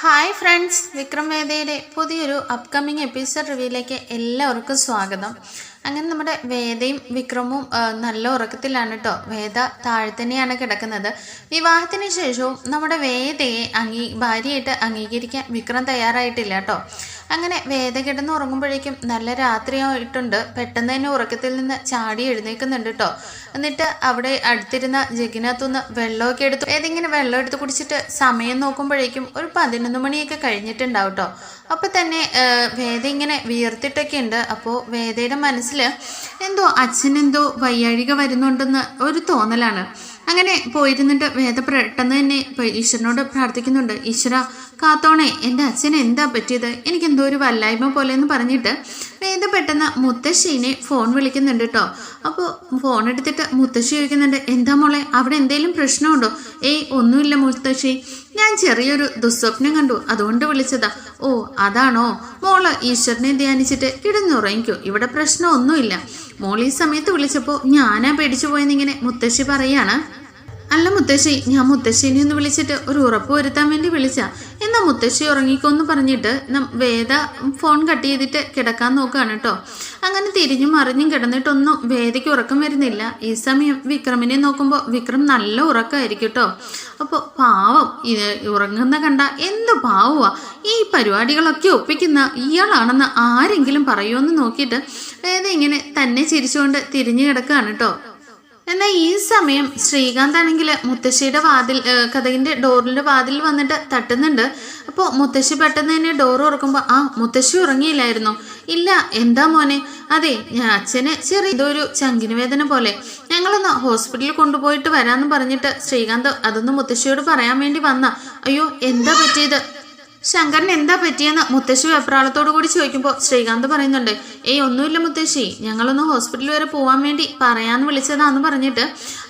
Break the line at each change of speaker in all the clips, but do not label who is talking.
Hi friends, Vikram വേദയുടെ പുതിയൊരു upcoming episode റിവ്യൂയിലേക്ക് എല്ലാവർക്കും സ്വാഗതം. അങ്ങനെ നമ്മുടെ വേദയും വിക്രമും നല്ല ഉറക്കത്തിലാണ് കേട്ടോ. വേദ താഴെ തന്നെയാണ് കിടക്കുന്നത്. വിവാഹത്തിന് ശേഷവും നമ്മുടെ വേദയെ ഭാര്യയായിട്ട് അംഗീകരിക്കാൻ വിക്രം തയ്യാറായിട്ടില്ല കേട്ടോ. അങ്ങനെ വേദ കിടന്ന് ഉറങ്ങുമ്പോഴേക്കും നല്ല രാത്രിയായിട്ടുണ്ട്. പെട്ടെന്ന് തന്നെ ഉറക്കത്തിൽ നിന്ന് ചാടി എഴുന്നേൽക്കുന്നുണ്ട് കേട്ടോ. എന്നിട്ട് അവിടെ അടുത്തിരുന്ന ജഗിനകത്തുനിന്ന് വെള്ളമൊക്കെ എടുത്തു. ഏതെങ്കിലും വെള്ളം എടുത്ത് കുടിച്ചിട്ട് സമയം നോക്കുമ്പോഴേക്കും ഒരു 11 മണിയൊക്കെ കഴിഞ്ഞിട്ടുണ്ടാവും കേട്ടോ. അപ്പോൾ തന്നെ വേദ ഇങ്ങനെ വിയർത്തിട്ടൊക്കെ ഉണ്ട്. അപ്പോൾ വേദയുടെ മനസ്സിൽ എന്തോ അച്ഛനെന്തോ വയ്യാഴിക വരുന്നുണ്ടെന്ന് ഒരു തോന്നലാണ്. അങ്ങനെ പോയിരുന്നിട്ട് വേദ പെട്ടെന്ന് തന്നെ ഈശ്വരനോട് പ്രാർത്ഥിക്കുന്നുണ്ട്. ഈശ്വര കാത്തോണേ, എൻ്റെ അച്ഛന് എന്താ പറ്റിയത്, എനിക്കെന്തോ ഒരു വല്ലായ്മ പോലെ എന്ന് പറഞ്ഞിട്ട് വേദ പെട്ടെന്ന് മുത്തശ്ശീനെ ഫോൺ വിളിക്കുന്നുണ്ട് കേട്ടോ. അപ്പോൾ ഫോൺ എടുത്തിട്ട് മുത്തശ്ശി ചോദിക്കുന്നുണ്ട്, എന്താ മോളെ, അവിടെ എന്തെങ്കിലും പ്രശ്നമുണ്ടോ? ഏയ് ഒന്നുമില്ല മുത്തശ്ശി, ഞാൻ ചെറിയൊരു ദുസ്വപ്നം കണ്ടു, അതുകൊണ്ട് വിളിച്ചതാ. ഓ അതാണോ? മോള് ഈശ്വരനെ ധ്യാനിച്ചിട്ട് കിടന്നുറങ്ങിക്കോ, ഇവിടെ പ്രശ്നമൊന്നുമില്ല. മോൾ ഈ സമയത്ത് വിളിച്ചപ്പോൾ ഞാനാ പേടിച്ചു പോയെന്നിങ്ങനെ മുത്തശ്ശി പറയാണ്. അല്ല മുത്തശ്ശി, ഞാൻ മുത്തശ്ശീനെ ഒന്ന് വിളിച്ചിട്ട് ഒരു ഉറപ്പ് വരുത്താൻ വേണ്ടി വിളിച്ചാ. എന്നാ മുത്തശ്ശി ഉറങ്ങിക്കോന്ന് പറഞ്ഞിട്ട് വേദ ഫോൺ കട്ട് ചെയ്തിട്ട് കിടക്കാൻ നോക്കുകയാണ് കേട്ടോ. അങ്ങനെ തിരിഞ്ഞും മറിഞ്ഞും കിടന്നിട്ടൊന്നും വേദയ്ക്ക് ഉറക്കം വരുന്നില്ല. ഈ സമയം വിക്രമിനെ നോക്കുമ്പോൾ വിക്രം നല്ല ഉറക്കമായിരിക്കും കേട്ടോ. അപ്പോൾ പാവം ഉറങ്ങുന്ന കണ്ട എന്ത് പാവമാ, ഈ പരിപാടികളൊക്കെ ഒപ്പിക്കുന്ന ഇയാളാണെന്ന് ആരെങ്കിലും പറയുമെന്ന് നോക്കിയിട്ട് വേദ ഇങ്ങനെ തന്നെ ചിരിച്ചുകൊണ്ട് തിരിഞ്ഞു കിടക്കുകയാണ് കേട്ടോ. എന്നാൽ ഈ സമയം ശ്രീകാന്ത് ആണെങ്കിൽ മുത്തശ്ശിയുടെ കഥകിൻ്റെ ഡോറിൻ്റെ വാതിൽ വന്നിട്ട് തട്ടുന്നുണ്ട്. അപ്പോൾ മുത്തശ്ശി പെട്ടെന്ന് തന്നെ ഡോർ തുറക്കുമ്പോൾ മുത്തശ്ശി ഉറങ്ങിയില്ലായിരുന്നോ? ഇല്ല, എന്താ മോനെ? അതെ, അച്ഛന് ചെറിയൊരു ചങ്കിന് വേദന പോലെ, ഞങ്ങളൊന്ന് ഹോസ്പിറ്റലിൽ കൊണ്ടുപോയിട്ട് വരാമെന്ന് പറഞ്ഞിട്ട് ശ്രീകാന്ത് അതൊന്ന് മുത്തശ്ശിയോട് പറയാൻ വേണ്ടി വന്ന. അയ്യോ, എന്താ പറ്റിയത്? ശങ്കരന് എന്താ പറ്റിയെന്ന് മുത്തശ്ശി വെപ്രാളത്തോടു കൂടി ചോദിക്കുമ്പോൾ ശ്രീകാന്ത് പറയുന്നുണ്ട്, ഏയ് ഒന്നുമില്ല മുത്തശ്ശി, ഞങ്ങളൊന്ന് ഹോസ്പിറ്റലിൽ വരെ പോകാൻ വേണ്ടി പറയാമെന്ന് വിളിച്ചതാന്ന് പറഞ്ഞിട്ട്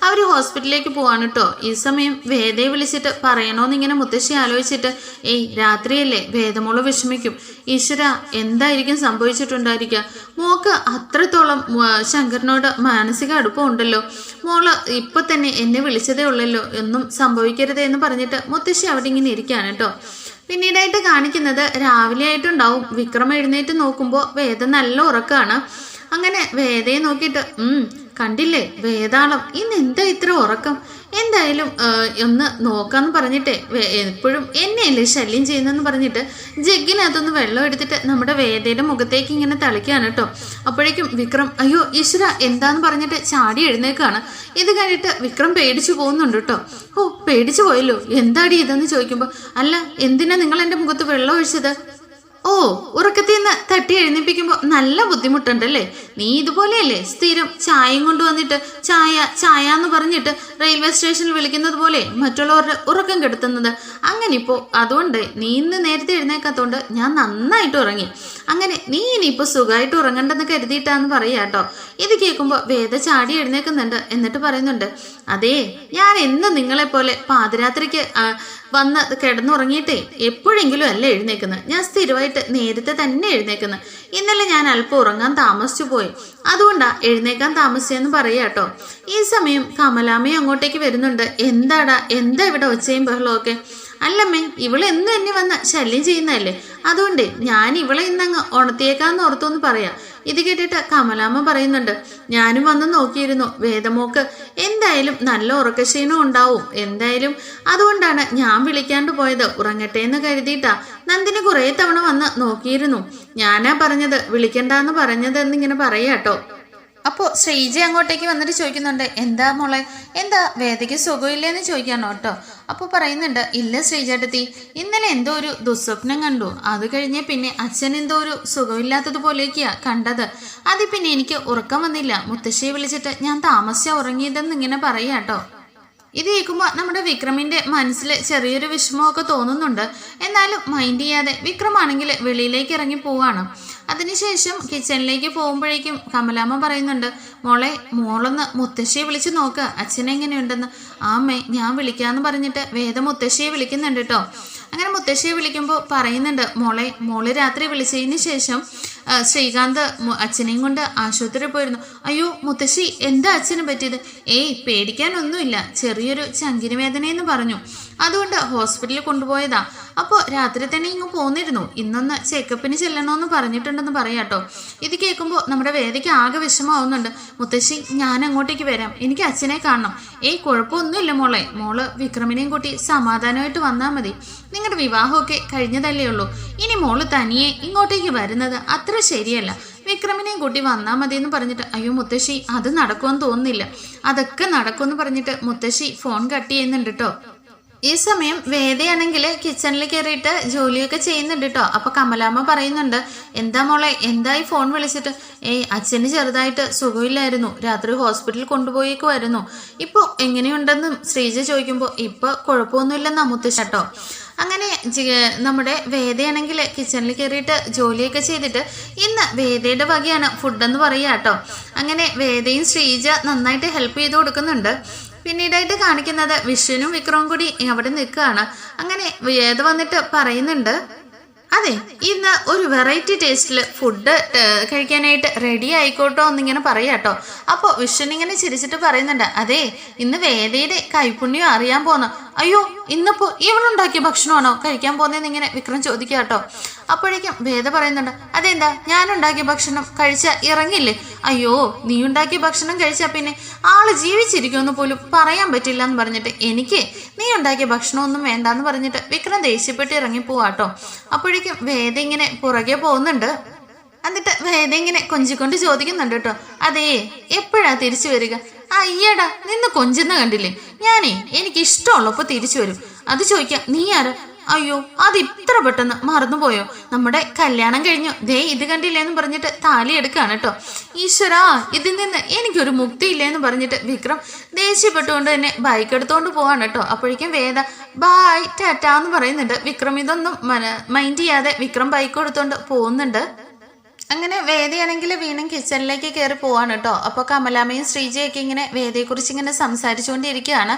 അവർ ഹോസ്പിറ്റലിലേക്ക് പോവാണ് കേട്ടോ. ഈ സമയം വേദയെ വിളിച്ചിട്ട് പറയണോന്നിങ്ങനെ മുത്തശ്ശി ആലോചിച്ചിട്ട്, ഏയ് രാത്രിയല്ലേ, വേദമോള് വിഷമിക്കും. ഈശ്വര, എന്തായിരിക്കും സംഭവിച്ചിട്ടുണ്ടായിരിക്കുക? മോക്ക് അത്രത്തോളം ശങ്കരനോട് മാനസിക അടുപ്പം ഉണ്ടല്ലോ. മോള് ഇപ്പൊ തന്നെ എന്നെ വിളിച്ചതേ ഉള്ളല്ലോ, ഒന്നും സംഭവിക്കരുതേ എന്ന് പറഞ്ഞിട്ട് മുത്തശ്ശി അവിടെ ഇങ്ങനെ ഇരിക്കുകയാണ് കേട്ടോ. പിന്നീടായിട്ട് കാണിക്കുന്നത് രാവിലെ ആയിട്ടുണ്ടാവും. വിക്രം എഴുന്നേറ്റ് നോക്കുമ്പോൾ വേദ നല്ല ഉറക്കമാണ്. അങ്ങനെ വേദയെ നോക്കിയിട്ട് കണ്ടില്ലേ വേദാളം, ഇന്ന് എന്താ ഇത്ര ഉറക്കം? എന്തായാലും ഒന്ന് നോക്കാന്ന് പറഞ്ഞിട്ടേ എപ്പോഴും എന്നെയല്ലേ ശല്യം ചെയ്യുന്നതെന്ന് പറഞ്ഞിട്ട് ജഗ്ഗിനകത്തൊന്ന് വെള്ളം എടുത്തിട്ട് നമ്മുടെ വേദയുടെ മുഖത്തേക്ക് ഇങ്ങനെ തളിക്കുകയാണ് കേട്ടോ. അപ്പോഴേക്കും വിക്രം അയ്യോ ഈശ്വര എന്താന്ന് പറഞ്ഞിട്ട് ചാടി എഴുന്നേക്കാണ്. ഇത് കഴിഞ്ഞിട്ട് വിക്രം പേടിച്ചു പോകുന്നുണ്ട് കേട്ടോ. ഓ പേടിച്ചു പോയല്ലോ, എന്താടി ഇതെന്ന് ചോദിക്കുമ്പോൾ, അല്ല എന്തിനാ നിങ്ങൾ എൻ്റെ മുഖത്ത് വെള്ളം ഒഴിച്ചത്? ഓ ഉറക്കത്തിൽ നിന്ന് തട്ടി എഴുന്നേപ്പിക്കുമ്പോൾ നല്ല ബുദ്ധിമുട്ടുണ്ടല്ലേ? നീ ഇതുപോലെയല്ലേ സ്ഥിരം ചായയും കൊണ്ടുവന്നിട്ട് ചായ ചായ എന്ന് പറഞ്ഞിട്ട് റെയിൽവേ സ്റ്റേഷനിൽ വിളിക്കുന്നത് പോലെ മറ്റുള്ളവരുടെ ഉറക്കം കെടുത്തുന്നത്. അങ്ങനെ ഇപ്പോൾ അതുകൊണ്ട് നീ ഇന്ന് നേരത്തെ എഴുന്നേക്കാത്തോണ്ട് ഞാൻ നന്നായിട്ട് ഉറങ്ങി. അങ്ങനെ നീ ഇനിയിപ്പോൾ സുഖമായിട്ട് ഉറങ്ങണ്ടെന്ന് കരുതിയിട്ടാന്ന് പറയാ കേട്ടോ. ഇത് കേൾക്കുമ്പോൾ വേദ ചാടി എഴുന്നേക്കുന്നുണ്ട്. എന്നിട്ട് പറയുന്നുണ്ട്, അതേ ഞാൻ എന്ന് നിങ്ങളെപ്പോലെ പാതിരാത്രിക്ക് വന്ന് കിടന്നുറങ്ങിയിട്ടേ എപ്പോഴെങ്കിലും അല്ല എഴുന്നേക്കുന്നത്. ഞാൻ സ്ഥിരമായിട്ട് നേരത്തെ തന്നെ എഴുന്നേക്കുന്നത്. ഇന്നലെ ഞാൻ അല്പം ഉറങ്ങാൻ താമസിച്ചു പോയി, അതുകൊണ്ടാ എഴുന്നേക്കാൻ താമസിച്ചെന്ന് പറയാ കേട്ടോ. ഈ സമയം കമലാമ്മയും അങ്ങോട്ടേക്ക് വരുന്നുണ്ട്. എന്താ ഇവിടെ ഒച്ചയും ബഹളമൊക്കെ? അല്ലമ്മേ, ഇവളെന്നും എന്നെ വന്ന് ശല്യം ചെയ്യുന്നതല്ലേ, അതുകൊണ്ട് ഞാൻ ഇവളെ ഇന്നങ്ങ് ഉണർത്തിയേക്കാന്ന് ഓർത്തൊന്ന് പറയാം. ഇത് കേട്ടിട്ട് കമലാമ്മ പറയുന്നുണ്ട്, ഞാനും വന്ന് നോക്കിയിരുന്നു, വേദമോക്ക് എന്തായാലും നല്ല ഉറക്കക്ഷീണം ഉണ്ടാവും എന്തായാലും, അതുകൊണ്ടാണ് ഞാൻ വിളിക്കാണ്ട് പോയത്. ഉറങ്ങട്ടെ എന്ന് കരുതിയിട്ടാ. നന്ദിനി കുറേ തവണ വന്ന് നോക്കിയിരുന്നു, ഞാനാ പറഞ്ഞത് വിളിക്കണ്ടെന്ന് പറഞ്ഞതെന്നിങ്ങനെ പറയാട്ടോ. അപ്പോൾ ശ്രീജ അങ്ങോട്ടേക്ക് വന്നിട്ട് ചോദിക്കുന്നുണ്ട്, എന്താ മോളെ, എന്താ വേദയ്ക്ക് സുഖമില്ലെന്ന് ചോദിക്കാനോ കേട്ടോ. അപ്പോൾ പറയുന്നുണ്ട്, ഇല്ല ശ്രീജേട്ടത്തി, ഇന്നലെ എന്തോ ഒരു ദുസ്വപ്നം കണ്ടു. അത് കഴിഞ്ഞ് പിന്നെ അച്ഛൻ എന്തോ ഒരു സുഖമില്ലാത്തതുപോലെയൊക്കെയാ കണ്ടത്. അത് പിന്നെ എനിക്ക് ഉറക്കം വന്നില്ല. മുത്തശ്ശിയെ വിളിച്ചിട്ട് ഞാൻ താമസിച്ചാ ഉറങ്ങിയതെന്ന് ഇങ്ങനെ പറയാട്ടോ. ഇത് കേൾക്കുമ്പോൾ നമ്മുടെ വിക്രമിൻ്റെ മനസ്സിൽ ചെറിയൊരു വിഷമമൊക്കെ തോന്നുന്നുണ്ട്. എന്നാലും മൈൻഡ് ചെയ്യാതെ വിക്രമാണെങ്കിൽ വെളിയിലേക്ക് ഇറങ്ങി പോവാണ്. അതിനുശേഷം കിച്ചണിലേക്ക് പോകുമ്പോഴേക്കും കമലാമ്മ പറയുന്നുണ്ട്, മോളൊന്ന് മുത്തശ്ശിയെ വിളിച്ച് നോക്കുക, അച്ഛനെങ്ങനെയുണ്ടെന്ന്. ആമ്മേ ഞാൻ വിളിക്കാമെന്ന് പറഞ്ഞിട്ട് വേദ മുത്തശ്ശിയെ വിളിക്കുന്നുണ്ട് കേട്ടോ. അങ്ങനെ മുത്തശ്ശിയെ വിളിക്കുമ്പോൾ പറയുന്നുണ്ട്, മോളെ രാത്രി വിളിച്ചതിന് ശേഷം ശ്രീകാന്ത് അച്ഛനെയും കൊണ്ട് ആശുപത്രിയിൽ പോയിരുന്നു. അയ്യോ മുത്തശ്ശി, എന്താ അച്ഛന് പറ്റിയത്? ഏയ് പേടിക്കാനൊന്നുമില്ല, ചെറിയൊരു ചങ്കിന് വേദനയെന്ന് പറഞ്ഞു. അതുകൊണ്ട് ഹോസ്പിറ്റലിൽ കൊണ്ടുപോയതാ. അപ്പോൾ രാത്രി തന്നെ ഇങ്ങ് പോന്നിരുന്നു. ഇന്നൊന്ന് ചെക്കപ്പിന് ചെല്ലണമെന്ന് പറഞ്ഞിട്ടുണ്ടെന്ന് പറയാട്ടോ. ഇത് കേൾക്കുമ്പോൾ നമ്മുടെ വേദയ്ക്ക് ആകെ വിഷമമാവുന്നുണ്ട്. മുത്തശ്ശി, ഞാൻ അങ്ങോട്ടേക്ക് വരാം, എനിക്ക് അച്ഛനെ കാണണം. കുഴപ്പമൊന്നുമില്ല മോളെ, മോള് വിക്രമിനെയും കൂട്ടി സമാധാനമായിട്ട് വന്നാൽ മതി. നിങ്ങളുടെ വിവാഹമൊക്കെ കഴിഞ്ഞതല്ലേ ഉള്ളൂ. ഇനി മോള് തനിയെ ഇങ്ങോട്ടേക്ക് വരുന്നത് അത്ര ശരിയല്ല. വിക്രമിനെയും കൂട്ടി വന്നാൽ മതി എന്ന് പറഞ്ഞിട്ട്, അയ്യോ മുത്തശ്ശി, അത് നടക്കുമെന്ന് തോന്നുന്നില്ല. അതൊക്കെ നടക്കുമെന്ന് പറഞ്ഞിട്ട് മുത്തശ്ശി ഫോൺ കട്ട് ചെയ്യുന്നുണ്ട് കേട്ടോ. ഈ സമയം വേദയാണെങ്കിൽ കിച്ചണിൽ കയറിയിട്ട് ജോലിയൊക്കെ ചെയ്യുന്നുണ്ട് കേട്ടോ. അപ്പൊ കമലാമ്മ പറയുന്നുണ്ട്, എന്താ മോളെ, എന്തായി ഫോൺ വിളിച്ചിട്ട്? അച്ഛന് ചെറുതായിട്ട് സുഖമില്ലായിരുന്നു, രാത്രി ഹോസ്പിറ്റലിൽ കൊണ്ടുപോയേക്കുമായിരുന്നു. ഇപ്പോൾ എങ്ങനെയുണ്ടെന്ന് ശ്രീജ ചോദിക്കുമ്പോൾ ഇപ്പൊ കുഴപ്പമൊന്നുമില്ലെന്നാ മുത്തശ്ശി കേട്ടോ. അങ്ങനെ നമ്മുടെ വേദയാണെങ്കിൽ കിച്ചണിൽ കയറിയിട്ട് ജോലിയൊക്കെ ചെയ്തിട്ട് ഇന്ന് വേദയുടെ വകയാണ് ഫുഡെന്ന് പറയുക കേട്ടോ. അങ്ങനെ വേദയും ശ്രീജ നന്നായിട്ട് ഹെൽപ്പ് ചെയ്ത് കൊടുക്കുന്നുണ്ട്. പിന്നീടായിട്ട് കാണിക്കുന്നത് വിഷ്ണുവും വിക്രവും കൂടി അവിടെ നിൽക്കുകയാണ്. അങ്ങനെ വേദ വന്നിട്ട് പറയുന്നുണ്ട്, അതെ, ഇന്ന് ഒരു വെറൈറ്റി ടേസ്റ്റിൽ ഫുഡ് കഴിക്കാനായിട്ട് റെഡി ആയിക്കോട്ടോ എന്നിങ്ങനെ പറയാട്ടോ. അപ്പോൾ വിഷ്ണു ഇങ്ങനെ ചിരിച്ചിട്ട് പറയുന്നുണ്ട്, അതെ, ഇന്ന് വേദയുടെ കൈപ്പുണ്യം അറിയാൻ പോന്നു. അയ്യോ, ഇന്നിപ്പോ ഇവളുണ്ടാക്കിയ ഭക്ഷണമാണോ കഴിക്കാൻ പോകുന്നതെന്ന് ഇങ്ങനെ വിക്രം ചോദിക്കുക കേട്ടോ. അപ്പോഴേക്കും വേദ പറയുന്നുണ്ട്, അതെന്താ ഞാനുണ്ടാക്കിയ ഭക്ഷണം കഴിച്ചാൽ ഇറങ്ങില്ലേ? അയ്യോ, നീ ഉണ്ടാക്കിയ ഭക്ഷണം കഴിച്ചാൽ പിന്നെ ആള് ജീവിച്ചിരിക്കുമെന്ന് പോലും പറയാൻ പറ്റില്ല എന്ന് പറഞ്ഞിട്ട് എനിക്ക് നീ ഉണ്ടാക്കിയ ഭക്ഷണമൊന്നും വേണ്ടാന്ന് പറഞ്ഞിട്ട് വിക്രം ദേഷ്യപ്പെട്ട് ഇറങ്ങിപ്പോവാട്ടോ. അപ്പോഴേക്കും വേദ ഇങ്ങനെ പുറകെ പോകുന്നുണ്ട്. എന്നിട്ട് വേദ ഇങ്ങനെ കൊഞ്ചിക്കൊണ്ട് ചോദിക്കുന്നുണ്ട് കേട്ടോ, അതേ, എപ്പോഴാ തിരിച്ചു വരിക? അയ്യടാ, നിന്ന് കൊഞ്ചുന്ന കണ്ടില്ലേ? എനിക്ക് ഇഷ്ടമുള്ളപ്പോ തിരിച്ചു വരും. അത് ചോദിക്കാം നീ ആരാ? അയ്യോ, അത് ഇത്ര പെട്ടെന്ന് മറന്നുപോയോ? നമ്മുടെ കല്യാണം കഴിഞ്ഞു, ദേ ഇത് കണ്ടില്ലേന്ന് പറഞ്ഞിട്ട് താലി എടുക്കാണ് കേട്ടോ. ഈശ്വരാ, ഇതിൽ നിന്ന് എനിക്കൊരു മുക്തിയില്ലേന്ന് പറഞ്ഞിട്ട് വിക്രം ദേഷ്യപ്പെട്ടുകൊണ്ട് തന്നെ ബൈക്ക് എടുത്തോണ്ട് പോവാണ് കേട്ടോ. അപ്പോഴേക്കും വേദ ബായ് ടാറ്റാന്ന് പറയുന്നുണ്ട്. വിക്രം ഇതൊന്നും മൈൻഡ് ചെയ്യാതെ വിക്രം ബൈക്ക് എടുത്തോണ്ട് പോകുന്നുണ്ട്. അങ്ങനെ വേദയാണെങ്കിൽ വീണ്ടും കിച്ചണിലേക്ക് കയറി പോവാണ് കേട്ടോ. അപ്പോൾ കമലാമ്മയും ശ്രീജയൊക്കെ ഇങ്ങനെ വേദയെക്കുറിച്ച് ഇങ്ങനെ സംസാരിച്ചുകൊണ്ടിരിക്കുകയാണ്.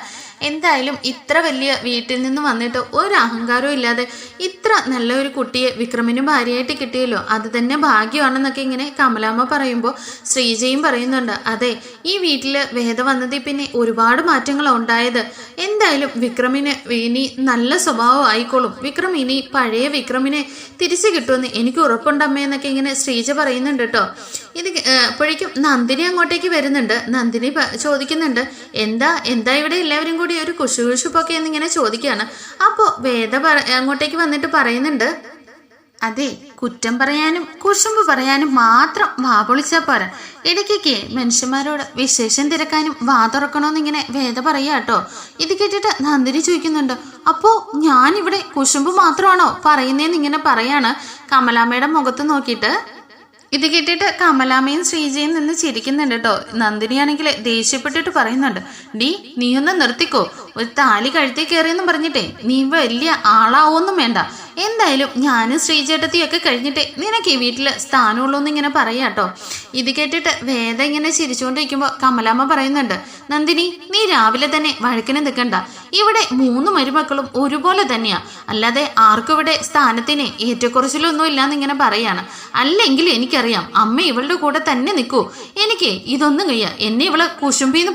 എന്തായാലും ഇത്ര വലിയ വീട്ടിൽ നിന്ന് വന്നിട്ട് ഒരു അഹങ്കാരവും ഇല്ലാതെ ഇത്ര നല്ലൊരു കുട്ടിയെ വിക്രമിന് ഭാര്യയായിട്ട് കിട്ടിയല്ലോ, അത് തന്നെ ഭാഗ്യമാണെന്നൊക്കെ ഇങ്ങനെ കമലാമ്മ പറയുമ്പോൾ ശ്രീജയും പറയുന്നുണ്ട്, അതെ, ഈ വീട്ടിൽ വേദ വന്നതിൽ പിന്നെ ഒരുപാട് മാറ്റങ്ങളാണ് ഉണ്ടായത്. എന്തായാലും വിക്രമിന് ഇനി നല്ല സ്വഭാവം ആയിക്കോളും. വിക്രം ഇനി പഴയ വിക്രമിനെ തിരിച്ചു കിട്ടുമെന്ന് എനിക്ക് ഉറപ്പുണ്ടമ്മയെന്നൊക്കെ ഇങ്ങനെ ശ്രീജ പറയുന്നുണ്ട് കേട്ടോ. ഇത് അപ്പോഴേക്കും നന്ദിനി അങ്ങോട്ടേക്ക് വരുന്നുണ്ട്. നന്ദിനി ചോദിക്കുന്നുണ്ട്, എന്താ ഇവിടെ എല്ലാവരും കൂടി ഒരു കുശുകുശുപ്പൊക്കെ എന്നിങ്ങനെ ചോദിക്കുകയാണ്. അപ്പോൾ വേദ അങ്ങോട്ടേക്ക് വന്നിട്ട് പറയുന്നുണ്ട്, അതെ, കുറ്റം പറയാനും കുശുമ്പ് പറയാനും മാത്രം വാ പൊളിച്ചാൽ പോരാ, ഇടയ്ക്കൊക്കെ മനുഷ്യന്മാരോട് വിശേഷം തിരക്കാനും വാ തുറക്കണമെന്നിങ്ങനെ വേദ പറയാ കേട്ടോ. ഇത് കേട്ടിട്ട് നന്ദിനി ചോദിക്കുന്നുണ്ട്, അപ്പോ ഞാനിവിടെ കുശുമ്പ് മാത്രമാണോ പറയുന്നതെന്ന് ഇങ്ങനെ പറയാണ് കമലാമ്മയുടെ മുഖത്ത് നോക്കിയിട്ട്. ഇത് കേട്ടിട്ട് കമലാമ്മയും ശ്രീജയും നിന്ന് ചിരിക്കുന്നുണ്ട് കേട്ടോ. നന്ദിനിയാണെങ്കിൽ ദേഷ്യപ്പെട്ടിട്ട് പറയുന്നുണ്ട്, നീയൊന്ന് നിർത്തിക്കോ, ഒരു താലി കഴുത്തി കയറിയെന്നും പറഞ്ഞിട്ടേ നീ വലിയ ആളാവൊന്നും വേണ്ട. എന്തായാലും ഞാനും ശ്രീചേട്ടത്തിയൊക്കെ കഴിഞ്ഞിട്ടേ നിനക്ക് ഈ വീട്ടിൽ സ്ഥാനമുള്ളൂ എന്ന് ഇങ്ങനെ പറയാട്ടോ. ഇത് കേട്ടിട്ട് വേദ ഇങ്ങനെ ചിരിച്ചുകൊണ്ടിരിക്കുമ്പോൾ കമലാമ്മ പറയുന്നുണ്ട്, നന്ദിനി, നീ രാവിലെ തന്നെ വഴക്കിന് നിൽക്കണ്ട. ഇവിടെ 3 മരുമക്കളും ഒരുപോലെ തന്നെയാ, അല്ലാതെ ആർക്കും ഇവിടെ സ്ഥാനത്തിന് ഏറ്റക്കുറച്ചിലൊന്നും ഇല്ലാന്ന് ഇങ്ങനെ പറയാണ്. അല്ലെങ്കിൽ എനിക്കറിയാം അമ്മ ഇവളുടെ കൂടെ തന്നെ നിൽക്കൂ. എനിക്ക് ഇതൊന്നും കഴിയാ. എന്നെ ഇവള് കുശുംബിന്ന്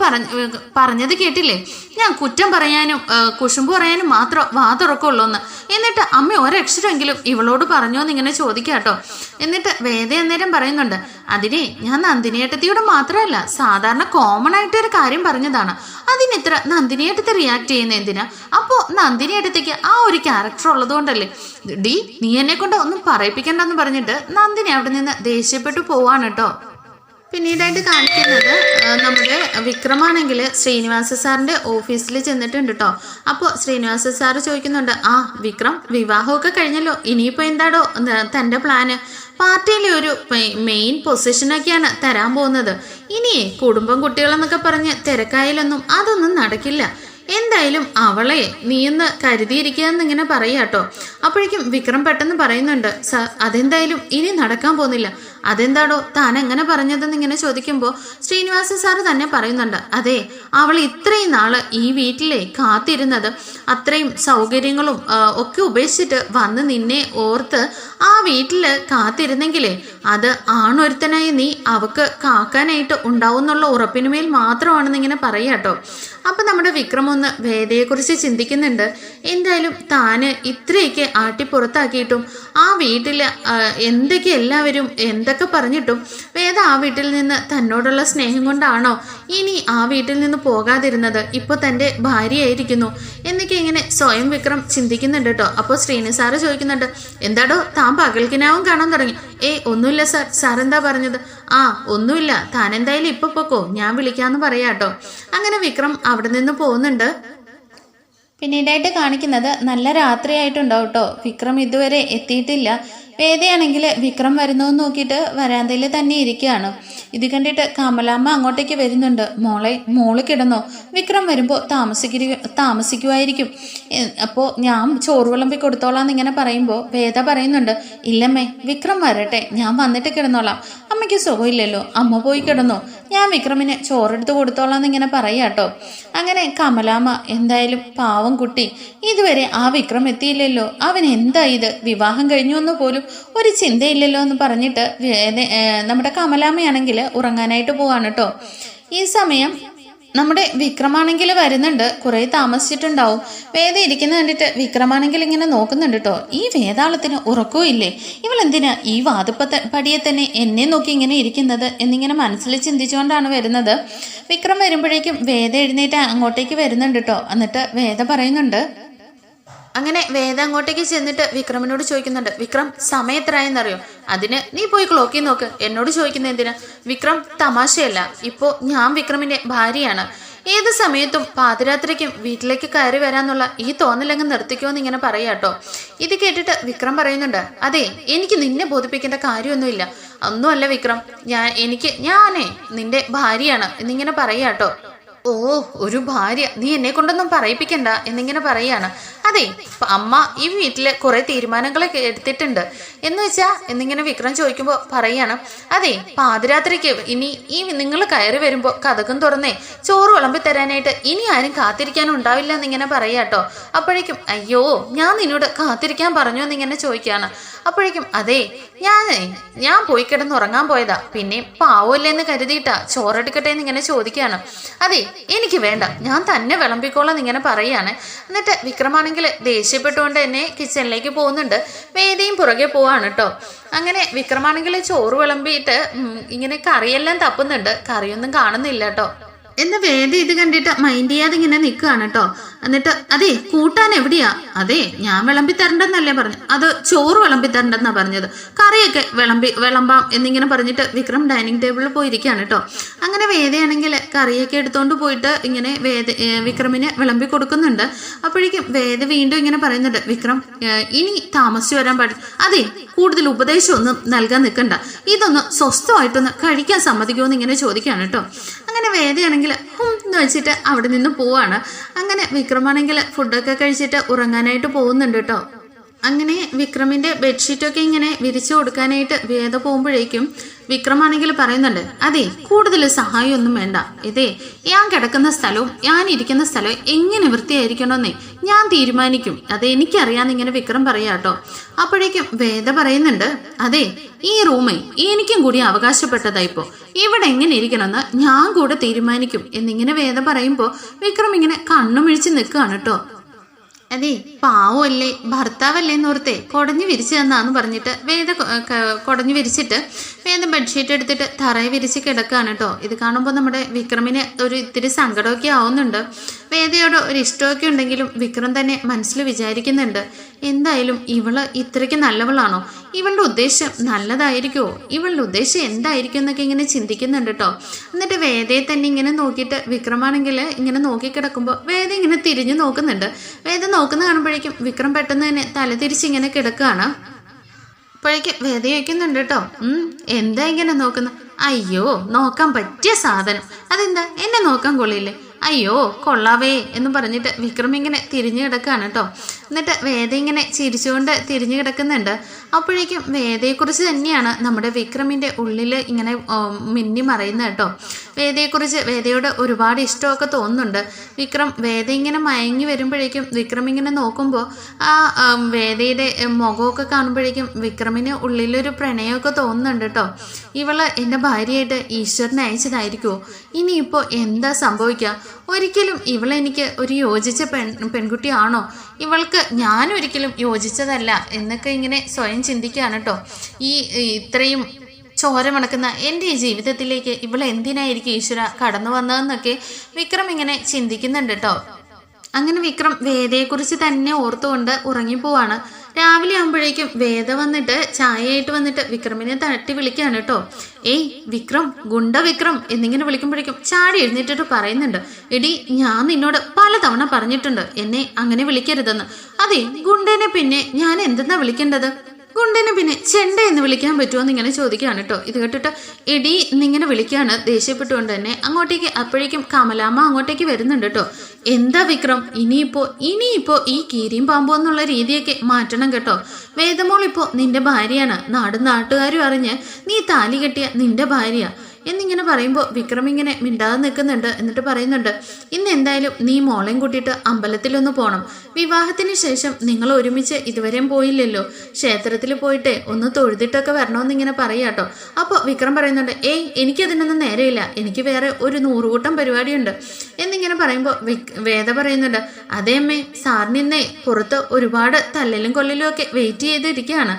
പറഞ്ഞത് കേട്ടില്ലേ? ഞാൻ കുറ്റം പറയാനും കുശുമ്പ് പറയാനും മാത്രം വാ തുറക്കുള്ളൂ എന്ന്. എന്നിട്ട് അമ്മ ഒരക്ഷരമെങ്കിലും ഇവളോട് പറഞ്ഞോ എന്നിങ്ങനെ ചോദിക്കാട്ടോ. എന്നിട്ട് വേദ അന്നേരം പറയുന്നുണ്ട്, അതിനെ ഞാൻ നന്ദിനിയേട്ടത്തിയോട് മാത്രമല്ല സാധാരണ കോമൺ ആയിട്ടൊരു കാര്യം പറഞ്ഞതാണ്. അതിനിത്ര നന്ദിനിയേട്ടത്തി റിയാക്ട് ചെയ്യുന്ന എന്തിനാ? അപ്പോൾ നന്ദിനിയേട്ടത്തിക്ക് ആ ഒരു ക്യാരക്ടർ ഉള്ളതുകൊണ്ടല്ലേ. നീ എന്നെ കൊണ്ട് ഒന്നും പറയിപ്പിക്കണ്ടെന്ന് പറഞ്ഞിട്ട് നന്ദിനി അവിടെ നിന്ന് ദേഷ്യപ്പെട്ടു പോവാണ് കേട്ടോ. പിന്നീടായിട്ട് കാണിക്കുന്നത് നമ്മുടെ വിക്രമാണെങ്കിൽ ശ്രീനിവാസ സാറിൻ്റെ ഓഫീസിൽ ചെന്നിട്ടുണ്ട് കേട്ടോ. അപ്പോൾ ശ്രീനിവാസ സാറ് ചോദിക്കുന്നുണ്ട്, വിക്രം, വിവാഹമൊക്കെ കഴിഞ്ഞല്ലോ, ഇനിയിപ്പോൾ എന്താടോ തൻ്റെ പ്ലാന്? പാർട്ടിയിലെ ഒരു മെയിൻ പൊസിഷനൊക്കെയാണ് തരാൻ പോകുന്നത്. ഇനിയേ കുടുംബം കുട്ടികളെന്നൊക്കെ പറഞ്ഞ് തിരക്കായാലൊന്നും അതൊന്നും നടക്കില്ല. എന്തായാലും അവളെ നീയൊന്ന് കരുതിയിരിക്കുക എന്നിങ്ങനെ പറയാട്ടോ. അപ്പോഴേക്കും വിക്രം പെട്ടെന്ന് പറയുന്നുണ്ട്, സാർ, അതെന്തായാലും ഇനി നടക്കാൻ പോകുന്നില്ല. അതെന്താടോ താൻ എങ്ങനെ പറഞ്ഞതെന്ന് ഇങ്ങനെ ചോദിക്കുമ്പോൾ ശ്രീനിവാസ സാറ് തന്നെ പറയുന്നുണ്ട്, അതെ, അവൾ ഇത്രയും നാള് ഈ വീട്ടിലെ കാത്തിരുന്നത് അത്രയും സൗകര്യങ്ങളും ഒക്കെ ഉപേക്ഷിച്ചിട്ട് വന്ന് നിന്നെ ഓർത്ത് ആ വീട്ടില് കാത്തിരുന്നെങ്കിലേ അത് ആണൊരുത്തനായി നീ അവക്ക് കാക്കാനായിട്ട് ഉണ്ടാവും എന്നുള്ള ഉറപ്പിനുമേൽ മാത്രമാണെന്ന് ഇങ്ങനെ പറയാട്ടോ. അപ്പൊ നമ്മുടെ വിക്രം ഒന്ന് വേദയെക്കുറിച്ച് ചിന്തിക്കുന്നുണ്ട്. എന്തായാലും താന് ഇത്രയൊക്കെ പുറത്താക്കിയിട്ടും ആ വീട്ടിൽ എന്തൊക്കെ എല്ലാവരും എന്തൊക്കെ പറഞ്ഞിട്ടും വേദ ആ വീട്ടിൽ നിന്ന് തന്നോടുള്ള സ്നേഹം കൊണ്ടാണോ ഇനി ആ വീട്ടിൽ നിന്ന് പോകാതിരുന്നത്? ഇപ്പോൾ തൻ്റെ ഭാര്യയായിരിക്കുന്നു എന്നൊക്കെ ഇങ്ങനെ സ്വയം വിക്രം ചിന്തിക്കുന്നുണ്ട് കേട്ടോ. അപ്പോൾ ശ്രീനി സാറ് ചോദിക്കുന്നുണ്ട്, എന്താടോ താൻ പകൽക്കിനാവും കാണാൻ തുടങ്ങി? ഒന്നുമില്ല സാർ. സാർ എന്താ പറഞ്ഞത്? ഒന്നുമില്ല, താൻ എന്തായാലും ഇപ്പൊ പൊക്കോ, ഞാൻ വിളിക്കാന്ന് പറയാട്ടോ. അങ്ങനെ വിക്രം അവിടെ നിന്ന് പോകുന്നുണ്ട്. പിന്നീടായിട്ട് കാണിക്കുന്നത് നല്ല രാത്രിയായിട്ടുണ്ടാവും കേട്ടോ. വിക്രം ഇതുവരെ എത്തിയിട്ടില്ല. വേദയാണെങ്കിൽ വിക്രം വരുന്നോന്ന് നോക്കിയിട്ട് വരാന്തയിൽ തന്നെ ഇരിക്കുകയാണ്. ഇത് കണ്ടിട്ട് കമലാമ്മ അങ്ങോട്ടേക്ക് വരുന്നുണ്ട്. മോള് കിടന്നോ? വിക്രം വരുമ്പോൾ താമസിക്കുമായിരിക്കും, അപ്പോൾ ഞാൻ ചോറ് വിളമ്പി കൊടുത്തോളാം എന്നിങ്ങനെ പറയുമ്പോൾ വേദ പറയുന്നുണ്ട്, ഇല്ലമ്മേ, വിക്രം വരട്ടെ, ഞാൻ വന്നിട്ട് കിടന്നോളാം. അമ്മയ്ക്ക് സുഖമില്ലല്ലോ, അമ്മ പോയി കിടന്നോ, ഞാൻ വിക്രമിന് ചോറെടുത്ത് കൊടുത്തോളാം എന്നിങ്ങനെ പറയാട്ടോ. അങ്ങനെ കമലാമ്മ, എന്തായാലും പാവം കുട്ടി, ഇതുവരെ ആ വിക്രം എത്തിയില്ലല്ലോ, അവൻ എന്താ ഇത്, വിവാഹം കഴിഞ്ഞു എന്ന് പോലും ഒരു ചിന്തയില്ലല്ലോ എന്ന് പറഞ്ഞിട്ട് നമ്മുടെ കമലാമ്മയാണെങ്കിൽ ഉറങ്ങാനായിട്ട് പോവാണ് കേട്ടോ. ഈ സമയം നമ്മുടെ വിക്രമാണെങ്കിൽ വരുന്നുണ്ട്. കുറെ താമസിച്ചിട്ടുണ്ടാവും. വേദ ഇരിക്കുന്ന കണ്ടിട്ട് വിക്രമാണെങ്കിൽ ഇങ്ങനെ നോക്കുന്നുണ്ട് കേട്ടോ. ഈ വേതാളത്തിന് ഉറക്കവും ഇല്ലേ? ഇവളെന്തിനാ ഈ പടിയെ തന്നെ എന്നെ നോക്കി ഇങ്ങനെ ഇരിക്കുന്നത് എന്നിങ്ങനെ മനസ്സിൽ ചിന്തിച്ചുകൊണ്ടാണ് വരുന്നത്. വിക്രം വരുമ്പോഴേക്കും വേദ എഴുന്നേറ്റ് അങ്ങോട്ടേക്ക് വരുന്നുണ്ട് കേട്ടോ. എന്നിട്ട് വേദ പറയുന്നുണ്ട്. അങ്ങനെ വേദ അങ്ങോട്ടേക്ക് ചെന്നിട്ട് വിക്രമിനോട് ചോദിക്കുന്നുണ്ട്, വിക്രം സമയം എത്രയെന്നറിയോ? അതിന് നീ പോയി ക്ലോക്കിൽ നോക്ക്, എന്നോട് ചോദിക്കുന്ന എന്തിനാ? വിക്രം തമാശയല്ല, ഇപ്പോൾ ഞാൻ വിക്രമിന്റെ ഭാര്യയാണ്. ഏത് സമയത്തും പാതിരാത്രിക്കും വീട്ടിലേക്ക് കയറി വരാന്നുള്ള ഈ തോന്നലങ്ങ് നിർത്തിക്കോന്ന് ഇങ്ങനെ പറയാട്ടോ. ഇത് കേട്ടിട്ട് വിക്രം പറയുന്നുണ്ട്, അതെ, എനിക്ക് നിന്നെ ബോധിപ്പിക്കേണ്ട കാര്യമൊന്നുമില്ല. ഒന്നുമല്ല വിക്രം, ഞാനേ നിന്റെ ഭാര്യയാണ് എന്നിങ്ങനെ പറയാട്ടോ. ഒരു ഭാര്യ, നീ എന്നെ കൊണ്ടൊന്നും പറയിപ്പിക്കണ്ട എന്നിങ്ങനെ പറയാണ്. അതെ, അമ്മ ഈ വീട്ടില് കുറെ തീരുമാനങ്ങളൊക്കെ എടുത്തിട്ടുണ്ട് എന്ന് വെച്ചാ എന്നിങ്ങനെ വിക്രം ചോദിക്കുമ്പോൾ പറയാണ്, അതെ, പാതിരാത്രിക്ക് ഇനി നിങ്ങൾ കയറി വരുമ്പോൾ കഥകും തുറന്നേ ചോറ് വിളമ്പി തരാനായിട്ട് ഇനി ആരും കാത്തിരിക്കാനും ഉണ്ടാവില്ല എന്നിങ്ങനെ പറയാട്ടോ. അപ്പോഴേക്കും, അയ്യോ, ഞാൻ നിന്നോട് കാത്തിരിക്കാൻ പറഞ്ഞു എന്നിങ്ങനെ ചോദിക്കുകയാണ്. അപ്പോഴേക്കും, അതെ, ഞാൻ പോയി കിടന്ന് ഉറങ്ങാൻ പോയതാ, പിന്നെ പാവമല്ലേന്ന് കരുതിയിട്ടാ ചോറെടുക്കട്ടെ എന്നിങ്ങനെ ചോദിക്കുകയാണ്. അതെ, എനിക്ക് വേണ്ട, ഞാൻ തന്നെ വിളമ്പിക്കോളാം എന്നിങ്ങനെ പറയാണ്. എന്നിട്ട് വിക്രമാണെങ്കിൽ ദേഷ്യപ്പെട്ടുകൊണ്ട് എന്നെ കിച്ചണിലേക്ക് പോകുന്നുണ്ട്. വേദയും പുറകെ പോവാണ് കേട്ടോ. അങ്ങനെ വിക്രമാണെങ്കിൽ ചോറ് വിളമ്പിയിട്ട് ഇങ്ങനെ കറിയെല്ലാം തപ്പുന്നുണ്ട്. കറിയൊന്നും കാണുന്നില്ല കേട്ടോ. എന്ന് വേദ ഇത് കണ്ടിട്ട് മൈൻഡ് ചെയ്യാതെ ഇങ്ങനെ നിൽക്കുകയാണ് കേട്ടോ. എന്നിട്ട്, അതെ, കൂട്ടാൻ എവിടെയാ? അതെ, ഞാൻ വിളമ്പി തരണ്ടെന്നല്ലേ പറഞ്ഞു, അത് ചോറ് വിളമ്പി തരണ്ടെന്നാ പറഞ്ഞത്, കറിയൊക്കെ വിളമ്പാം എന്നിങ്ങനെ പറഞ്ഞിട്ട് വിക്രം ഡൈനിങ് ടേബിളിൽ പോയിരിക്കുകയാണ് കേട്ടോ. അങ്ങനെ വേദയാണെങ്കിൽ കറിയൊക്കെ എടുത്തോണ്ട് പോയിട്ട് ഇങ്ങനെ വിക്രമിന് വിളമ്പി കൊടുക്കുന്നുണ്ട്. അപ്പോഴേക്കും വേദ വീണ്ടും ഇങ്ങനെ പറയുന്നുണ്ട്, വിക്രം ഇനി താമസിച്ചു വരാൻ പാടില്ല. അതെ, കൂടുതൽ ഉപദേശമൊന്നും നൽകാൻ നിൽക്കണ്ട, ഇതൊന്ന് സ്വസ്ഥമായിട്ടൊന്ന് കഴിക്കാൻ സമ്മതിക്കുമോ എന്നിങ്ങനെ ചോദിക്കുകയാണ് കേട്ടോ. അങ്ങനെ വേദയാണെങ്കിൽ എന്ന് വെച്ചിട്ട് അവിടെ നിന്ന് പോവാണ്. അങ്ങനെ വിക്രമാണെങ്കിൽ ഫുഡൊക്കെ കഴിച്ചിട്ട് ഉറങ്ങാനായിട്ട് പോകുന്നുണ്ട് കേട്ടോ. അങ്ങനെ വിക്രമിന്റെ ബെഡ്ഷീറ്റൊക്കെ ഇങ്ങനെ വിരിച്ചു കൊടുക്കാനായിട്ട് വേദ പോകുമ്പോഴേക്കും വിക്രമാണെങ്കിൽ പറയുന്നുണ്ട്, അതെ, കൂടുതൽ സഹായമൊന്നും വേണ്ട, ഇതേ ഞാൻ കിടക്കുന്ന സ്ഥലവും ഞാൻ ഇരിക്കുന്ന സ്ഥലവും എങ്ങനെ വൃത്തിയായിരിക്കണമെന്നേ ഞാൻ തീരുമാനിക്കും, അത് എനിക്കറിയാന്ന് ഇങ്ങനെ വിക്രം പറയാട്ടോ. അപ്പോഴേക്കും വേദ പറയുന്നുണ്ട്, അതെ, ഈ റൂമേ എനിക്കും കൂടി അവകാശപ്പെട്ടതായിപ്പോ, ഇവിടെ എങ്ങനെ ഇരിക്കണമെന്ന് ഞാൻ കൂടെ തീരുമാനിക്കും എന്നിങ്ങനെ വേദ പറയുമ്പോൾ വിക്രം ഇങ്ങനെ കണ്ണുമിഴിച്ച് നിൽക്കുകയാണ് കേട്ടോ. അതെ, പാവമല്ലേ, ഭർത്താവല്ലേ എന്നോർത്തെ കുടഞ്ഞു വിരിച്ചു തന്നാന്ന് പറഞ്ഞിട്ട് വേദ കുടഞ്ഞു വിരിച്ചിട്ട് വേദ ബെഡ്ഷീറ്റ് എടുത്തിട്ട് തറയെ വിരിച്ച് കിടക്കുകയാണ് കേട്ടോ. ഇത് കാണുമ്പോൾ നമ്മുടെ വിക്രമിന് ഒരു ഇത്തിരി സങ്കടമൊക്കെ ആവുന്നുണ്ട്. വേദയോട് ഒരു ഇഷ്ടമൊക്കെ ഉണ്ടെങ്കിലും വിക്രം തന്നെ മനസ്സിൽ വിചാരിക്കുന്നുണ്ട്, എന്തായാലും ഇവള് ഇത്രയ്ക്ക് നല്ലവളാണോ? ഇവളുടെ ഉദ്ദേശം നല്ലതായിരിക്കുമോ? ഇവളുടെ ഉദ്ദേശം എന്തായിരിക്കും എന്നൊക്കെ ഇങ്ങനെ ചിന്തിക്കുന്നുണ്ട് കേട്ടോ. എന്നിട്ട് വേദയെ തന്നെ ഇങ്ങനെ നോക്കിയിട്ട് വിക്രമാണെങ്കിൽ ഇങ്ങനെ നോക്കിക്കിടക്കുമ്പോൾ വേദ ഇങ്ങനെ തിരിഞ്ഞു നോക്കുന്നുണ്ട്. വേദ നോക്കുന്ന കാണുമ്പോഴേക്കും വിക്രം പെട്ടെന്ന് തന്നെ തലതിരിച്ചിങ്ങനെ കിടക്കുകയാണ്. അപ്പോഴേക്കും വേദ ചോദിക്കുന്നുണ്ട് കേട്ടോ, എന്താ ഇങ്ങനെ നോക്കുന്നു? അയ്യോ, നോക്കാൻ പറ്റിയ സാധനം, അതെന്താ എന്നെ നോക്കാൻ കൊള്ളില്ലേ? അയ്യോ കൊള്ളാവേ എന്ന് പറഞ്ഞിട്ട് വിക്രം ഇങ്ങനെ തിരിഞ്ഞു കിടക്കുകയാണ് കേട്ടോ. എന്നിട്ട് വേദ ഇങ്ങനെ ചിരിച്ചുകൊണ്ട് തിരിഞ്ഞു കിടക്കുന്നുണ്ട്. അപ്പോഴേക്കും വേദയെക്കുറിച്ച് തന്നെയാണ് നമ്മുടെ വിക്രമിൻ്റെ ഉള്ളിൽ ഇങ്ങനെ മിന്നി മറയുന്നത് കേട്ടോ. വേദയോട് ഒരുപാട് ഇഷ്ടമൊക്കെ തോന്നുന്നുണ്ട്. വിക്രം വേദ ഇങ്ങനെ മയങ്ങി വരുമ്പോഴേക്കും വിക്രം ഇങ്ങനെ നോക്കുമ്പോൾ ആ വേദയുടെ മുഖമൊക്കെ കാണുമ്പോഴേക്കും വിക്രമിന് ഉള്ളിലൊരു പ്രണയമൊക്കെ തോന്നുന്നുണ്ട് കേട്ടോ. ഇവള് എൻ്റെ ഭാര്യയായിട്ട് ഈശ്വരനെ അയച്ചതായിരിക്കുമോ? ഇനിയിപ്പോൾ എന്താ സംഭവിക്കുക? ഒരിക്കലും ഇവളെനിക്ക് ഒരു യോജിച്ച പെൺകുട്ടിയാണോ? ഇവൾക്ക് ഞാനൊരിക്കലും യോജിച്ചതല്ല എന്നൊക്കെ ഇങ്ങനെ സ്വയം ചിന്തിക്കുകയാണ് കേട്ടോ. ഇത്രയും ചോര മണക്കുന്ന എൻ്റെ ഈ ജീവിതത്തിലേക്ക് ഇവൾ എന്തിനായിരിക്കും ഈശ്വര കടന്നു വന്നതെന്നൊക്കെ വിക്രം ഇങ്ങനെ ചിന്തിക്കുന്നുണ്ട് കേട്ടോ. അങ്ങനെ വിക്രം വേദയെക്കുറിച്ച് തന്നെ ഓർത്തുകൊണ്ട് ഉറങ്ങിപ്പോവാണ്. രാവിലെ ആകുമ്പോഴേക്കും വേദ വന്നിട്ട് ചായയായിട്ട് വന്നിട്ട് വിക്രമിനെ തട്ടി വിളിക്കുകയാണ് കേട്ടോ. ഏയ് വിക്രം, ഗുണ്ട വിക്രം എന്നിങ്ങനെ വിളിക്കുമ്പോഴേക്കും ചാടി എഴുന്നേറ്റിട്ട് പറയുന്നുണ്ട്, എടി ഞാൻ നിന്നോട് പലതവണ പറഞ്ഞിട്ടുണ്ട് എന്നെ അങ്ങനെ വിളിക്കരുതെന്ന്. അതെ, ഗുണ്ടനെ പിന്നെ ഞാൻ എന്തെന്നാ വിളിക്കേണ്ടത്? ഗുണ്ടനെ പിന്നെ ചെണ്ട എന്ന് വിളിക്കാൻ പറ്റുമോ എന്നിങ്ങനെ ചോദിക്കുകയാണ് കേട്ടോ. ഇത് കേട്ടിട്ട് എടി എന്നിങ്ങനെ വിളിക്കുകയാണ് ദേഷ്യപ്പെട്ടുകൊണ്ട് തന്നെ അങ്ങോട്ടേക്ക്. അപ്പോഴേക്കും കമലാമ്മ അങ്ങോട്ടേക്ക് വരുന്നുണ്ട് കേട്ടോ. എന്താ വിക്രം, ഇനിയിപ്പോ ഈ കീരിയും പാമ്പോ എന്നുള്ള രീതിയൊക്കെ മാറ്റണം കേട്ടോ. വേദമോൾ ഇപ്പോൾ നിന്റെ ഭാര്യയാണ്. നാട്ടുകാരും അറിഞ്ഞ് നീ താലി കെട്ടിയ നിന്റെ ഭാര്യ എന്നിങ്ങനെ പറയുമ്പോൾ വിക്രം ഇങ്ങനെ മിണ്ടാതെ നിൽക്കുന്നുണ്ട്. എന്നിട്ട് പറയുന്നുണ്ട്, ഇന്ന് എന്തായാലും നീ മോളെയും കൂട്ടിയിട്ട് അമ്പലത്തിലൊന്ന് പോകണം. വിവാഹത്തിന് ശേഷം നിങ്ങൾ ഒരുമിച്ച് ഇതുവരെയും പോയില്ലല്ലോ. ക്ഷേത്രത്തിൽ പോയിട്ട് ഒന്ന് തൊഴുതിട്ടൊക്കെ വരണമെന്നിങ്ങനെ പറയാട്ടോ. അപ്പോൾ വിക്രം പറയുന്നുണ്ട്, ഏയ് എനിക്കതിനൊന്നും നേരെയില്ല, എനിക്ക് വേറെ ഒരു 100 കൂട്ടം പരിപാടിയുണ്ട് എന്നിങ്ങനെ പറയുമ്പോൾ വേദ പറയുന്നുണ്ട്, അതേ അമ്മേ, സാറിനിന്നേ പുറത്ത് ഒരുപാട് തല്ലലും കൊല്ലലും ഒക്കെ വെയിറ്റ് ചെയ്തിരിക്കുകയാണ്.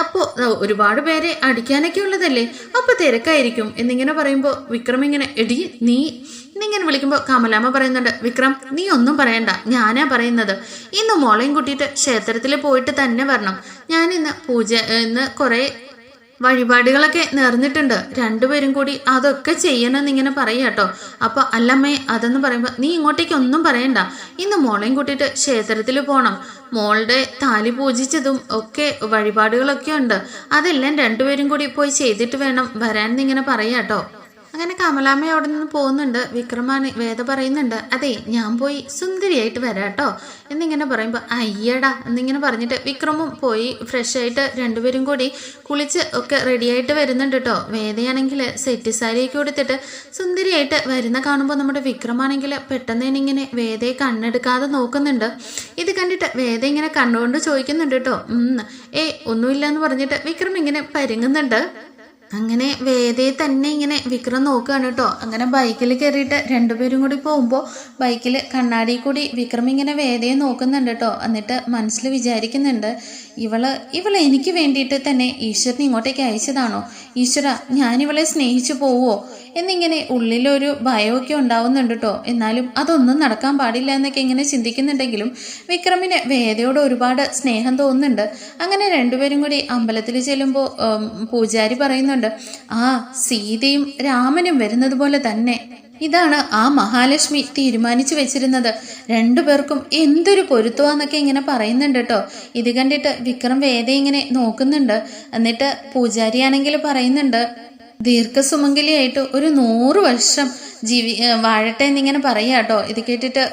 അപ്പോൾ ഒരുപാട് പേരെ അടിക്കാനൊക്കെ ഉള്ളതല്ലേ, അപ്പോൾ തിരക്കായിരിക്കും എന്നിങ്ങനെ പറയുമ്പോൾ വിക്രം ഇങ്ങനെ, എടി നീ എന്നിങ്ങനെ വിളിക്കുമ്പോൾ കമലാമ്മ പറയുന്നുണ്ട്, വിക്രം നീ ഒന്നും പറയണ്ട, ഞാനാ പറയുന്നത്. ഇന്ന് മോളെയും കൂട്ടിയിട്ട് ക്ഷേത്രത്തിൽ പോയിട്ട് തന്നെ വരണം. ഞാനിന്ന് ഇന്ന് കുറേ വഴിപാടുകളൊക്കെ നേർന്നിട്ടുണ്ട്. രണ്ടുപേരും കൂടി അതൊക്കെ ചെയ്യണമെന്ന് ഇങ്ങനെ പറയാട്ടോ. അപ്പോൾ അല്ലമ്മേ അതെന്ന് പറയുമ്പോൾ നീ ഇങ്ങോട്ടേക്ക് ഒന്നും പറയണ്ട, ഇന്ന് മോളെയും കൂട്ടിയിട്ട് ക്ഷേത്രത്തിൽ പോകണം. മോളുടെ താലി പൂജിച്ചതും ഒക്കെ വഴിപാടുകളൊക്കെ ഉണ്ട്, അതെല്ലാം രണ്ടുപേരും കൂടി പോയി ചെയ്തിട്ട് വേണം വരാൻ എന്നിങ്ങനെ പറയാട്ടോ. അങ്ങനെ കമലാമ്മ അവിടെ നിന്ന് പോകുന്നുണ്ട്. വിക്രമാണ് വേദ പറയുന്നുണ്ട്, അതെ ഞാൻ പോയി സുന്ദരിയായിട്ട് വരാട്ടോ എന്നിങ്ങനെ പറയുമ്പോൾ അയ്യടാ എന്നിങ്ങനെ പറഞ്ഞിട്ട് വിക്രമും പോയി ഫ്രഷ് ആയിട്ട് രണ്ടുപേരും കൂടി കുളിച്ച് ഒക്കെ റെഡിയായിട്ട് വരുന്നുണ്ട് കേട്ടോ. വേദയാണെങ്കിൽ സെറ്റ് സാരിയൊക്കെ കൊടുത്തിട്ട് സുന്ദരിയായിട്ട് വരുന്ന കാണുമ്പോൾ നമ്മുടെ വിക്രമാണെങ്കിൽ പെട്ടെന്ന് തന്നെ ഇങ്ങനെ വേദയെ കണ്ണെടുക്കാതെ നോക്കുന്നുണ്ട്. ഇത് കണ്ടിട്ട് വേദ ഇങ്ങനെ കണ്ണുകൊണ്ട് ചോദിക്കുന്നുണ്ട് കേട്ടോ. ഒന്നുമില്ല എന്ന് പറഞ്ഞിട്ട് വിക്രം ഇങ്ങനെ പരുങ്ങുന്നുണ്ട്. അങ്ങനെ വേദയെ തന്നെ ഇങ്ങനെ വിക്രം നോക്കുകയാണ് കേട്ടോ. അങ്ങനെ ബൈക്കിൽ കയറിയിട്ട് രണ്ടുപേരും കൂടി പോകുമ്പോൾ ബൈക്കിൽ കണ്ണാടി കൂടി വിക്രം ഇങ്ങനെ വേദയെ നോക്കുന്നുണ്ട് കേട്ടോ. എന്നിട്ട് മനസ്സിൽ വിചാരിക്കുന്നുണ്ട്, ഇവളെ എനിക്ക് വേണ്ടിയിട്ട് തന്നെ ഈശ്വരൻ ഇങ്ങോട്ടേക്ക് അയച്ചതാണോ? ഈശ്വര, ഞാനിവളെ സ്നേഹിച്ചു പോവോ എന്നിങ്ങനെ ഉള്ളിലൊരു ഭയമൊക്കെ ഉണ്ടാവുന്നുണ്ട് കേട്ടോ. എന്നാലും അതൊന്നും നടക്കാൻ പാടില്ല എന്നൊക്കെ ഇങ്ങനെ ചിന്തിക്കുന്നുണ്ടെങ്കിലും വിക്രമിന് വേദയോട് ഒരുപാട് സ്നേഹം തോന്നുന്നുണ്ട്. അങ്ങനെ രണ്ടുപേരും കൂടി അമ്പലത്തിൽ ചെല്ലുമ്പോൾ പൂജാരി പറയുന്നുണ്ട്, ആ സീതയും രാമനും വരുന്നത് പോലെ തന്നെ ഇതാണ് ആ മഹാലക്ഷ്മി തീരുമാനിച്ചു വെച്ചിരുന്നത്. രണ്ടുപേർക്കും എന്തൊരു പൊരുത്തമാന്നൊക്കെ ഇങ്ങനെ പറയുന്നുണ്ട് കേട്ടോ. ഇത് കണ്ടിട്ട് വിക്രം വേദ ഇങ്ങനെ നോക്കുന്നുണ്ട്. എന്നിട്ട് പൂജാരിയാണെങ്കിൽ പറയുന്നുണ്ട്, ദീർഘസുമംഗലിയായിട്ട് ഒരു 100 വർഷം വാഴട്ടെ എന്നിങ്ങനെ പറയാ കേട്ടോ. ഇത് കേട്ടിട്ട്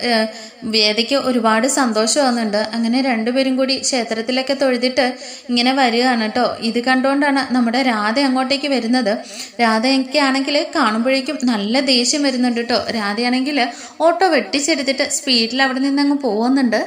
വേദയ്ക്ക് ഒരുപാട് സന്തോഷമാകുന്നുണ്ട്. അങ്ങനെ രണ്ടുപേരും കൂടി ക്ഷേത്രത്തിലൊക്കെ തൊഴുതിട്ട് ഇങ്ങനെ വരികയാണ് കേട്ടോ. ഇത് കണ്ടുകൊണ്ടാണ് നമ്മുടെ രാധ അങ്ങോട്ടേക്ക് വരുന്നത്. രാധയൊക്കെ ആണെങ്കിൽ കാണുമ്പോഴേക്കും നല്ല ദേഷ്യം വരുന്നുണ്ട് കേട്ടോ. രാധയാണെങ്കിൽ ഓട്ടോ വെട്ടിച്ചെടുത്തിട്ട് സ്പീഡിൽ അവിടെ നിന്ന് അങ്ങ് പോകുന്നുണ്ട്.